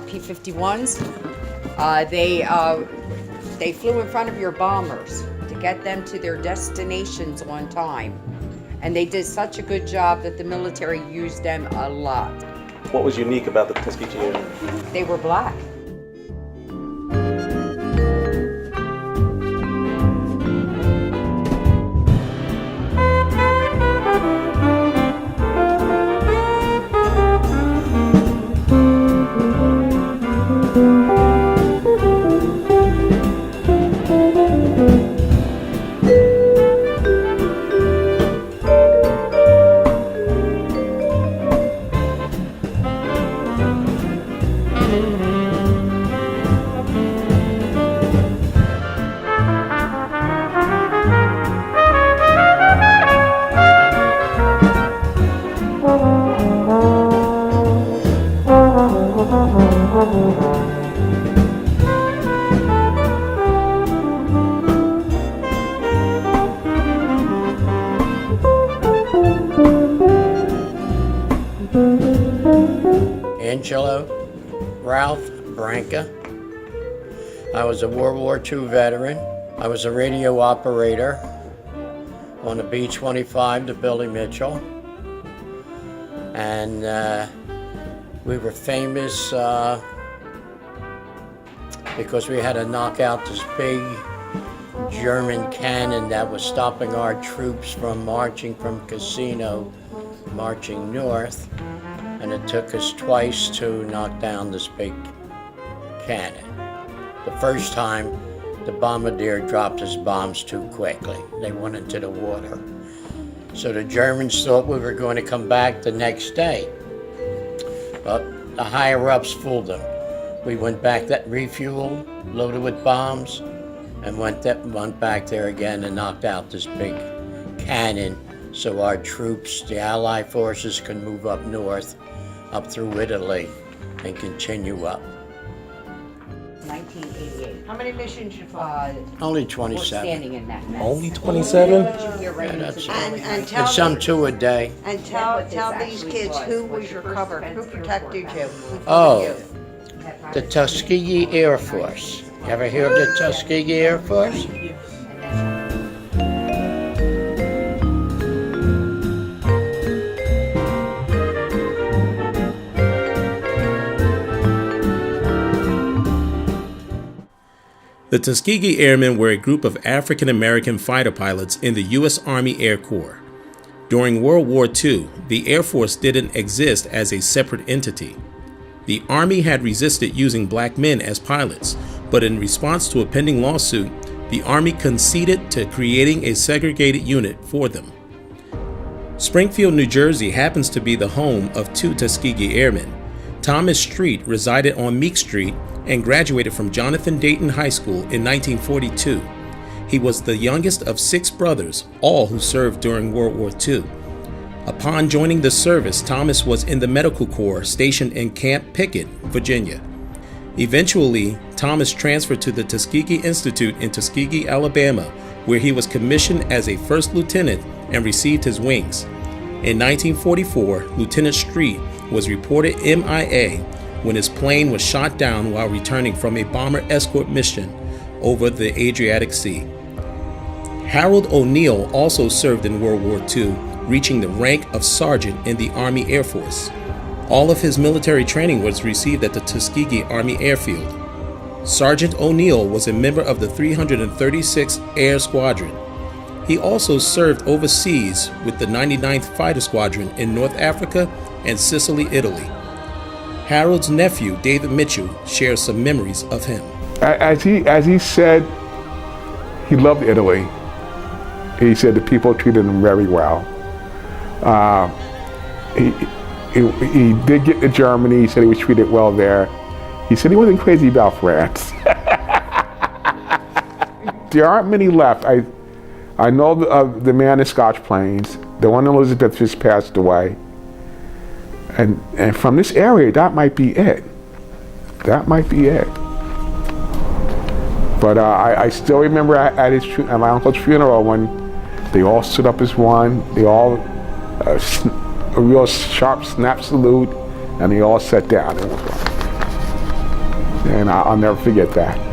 P-51s. They flew in front of your bombers to get them to their destinations on time. And they did such a good job that the military used them a lot. What was unique about the Tuskegee Airmen? They were black. Angelo, Ralph, Branca. I was a World War II veteran. I was a radio operator on a B-25 to Billy Mitchell. And we were famous because we had to knock out this big German cannon that was stopping our troops from marching from Casino, marching north. And it took us twice to knock down this big cannon. The first time, the bombardier dropped his bombs too quickly. They went into the water. So the Germans thought we were going to come back the next day. But the higher-ups fooled them. We went back, that refueled, loaded with bombs, and went back there again and knocked out this big cannon so our troops, the Allied forces, could move up north, up through Italy, and continue up. 1988. How many missions you fought? Only Were 27. standing in that mess? Only 27? You're ready Yeah, that's to it. go. And tell And some me- 2 a day. And tell these kids who was your cover, who protected you? Who Oh, covered you? the Tuskegee Air Force. You ever hear of the Tuskegee Air Force? The Tuskegee Airmen were a group of African-American fighter pilots in the U.S. Army Air Corps. During World War II, the Air Force didn't exist as a separate entity. The Army had resisted using black men as pilots, but in response to a pending lawsuit, the Army conceded to creating a segregated unit for them. Springfield, New Jersey happens to be the home of 2 Tuskegee Airmen. Thomas Street resided on Meek Street and graduated from Jonathan Dayton High School in 1942. He was the youngest of 6 brothers, all who served during World War II. Upon joining the service, Thomas was in the Medical Corps stationed in Camp Pickett, Virginia. Eventually, Thomas transferred to the Tuskegee Institute in Tuskegee, Alabama, where he was commissioned as a first lieutenant and received his wings. In 1944, Lieutenant Street was reported MIA when his plane was shot down while returning from a bomber escort mission over the Adriatic Sea. Harold O'Neal also served in World War II, reaching the rank of sergeant in the Army Air Force. All of his military training was received at the Tuskegee Army Airfield. Sergeant O'Neal was a member of the 336th Air Squadron. He also served overseas with the 99th Fighter Squadron in North Africa and Sicily, Italy. Harold's nephew, David Mitchell, shares some memories of him. As he said, he loved Italy. He said the people treated him very well. He did get to Germany. He said he was treated well there. He said he wasn't crazy about France. There aren't many left. I know the man in Scotch Plains. The one in Elizabeth just passed away. And from this area, that might be it. That might be it. But I still remember at my uncle's funeral when they all stood up as one. They all, a real sharp snap salute, and they all sat down. And I'll never forget that.